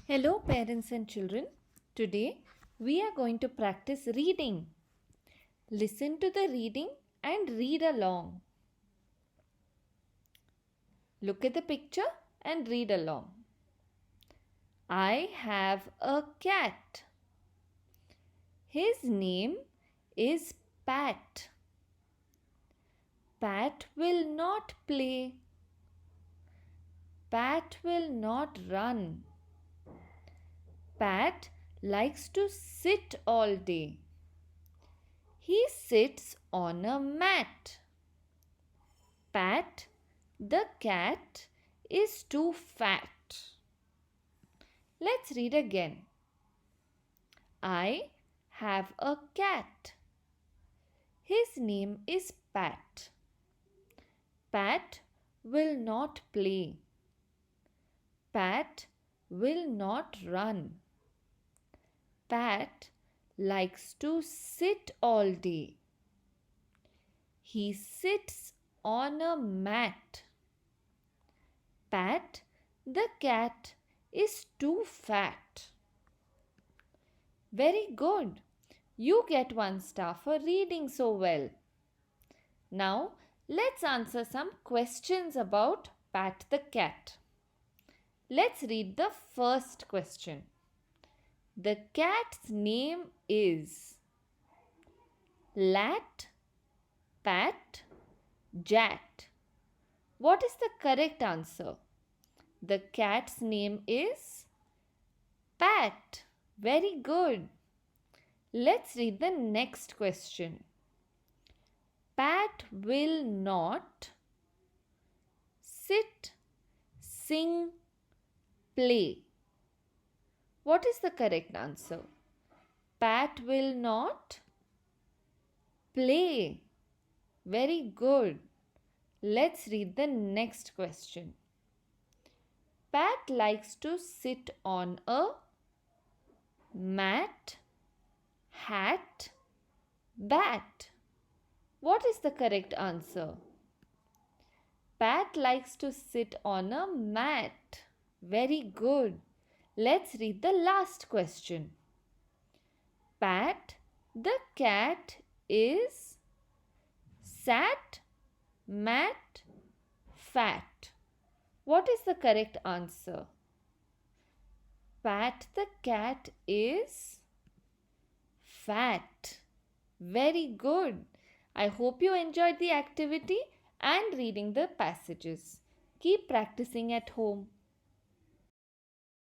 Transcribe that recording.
Hello, parents and children. Today we are going to practice reading. Listen to the reading and read along. Look at the picture and read along. I have a cat. His name is Pat. Pat will not play. Pat will not run. Pat likes to sit all day. He sits on a mat. Pat, the cat, is too fat. Let's read again. I have a cat. His name is Pat. Pat will not play. Pat will not run. Pat likes to sit all day. He sits on a mat. Pat, the cat, is too fat. Very good. You get 1 star for reading so well. Now, let's answer some questions about Pat the cat. Let's read the first question. The cat's name is Lat, Pat, Jat. What is the correct answer? The cat's name is Pat. Very good. Let's read the next question. Pat will not sit, sing, play. What is the correct answer? Pat will not play. Very good. Let's read the next question. Pat likes to sit on a mat, hat, bat. What is the correct answer? Pat likes to sit on a mat. Very good. Let's read the last question. Pat, the cat, is sat, mat, fat. What is the correct answer? Pat the cat is fat. Very good. I hope you enjoyed the activity and reading the passages. Keep practicing at home.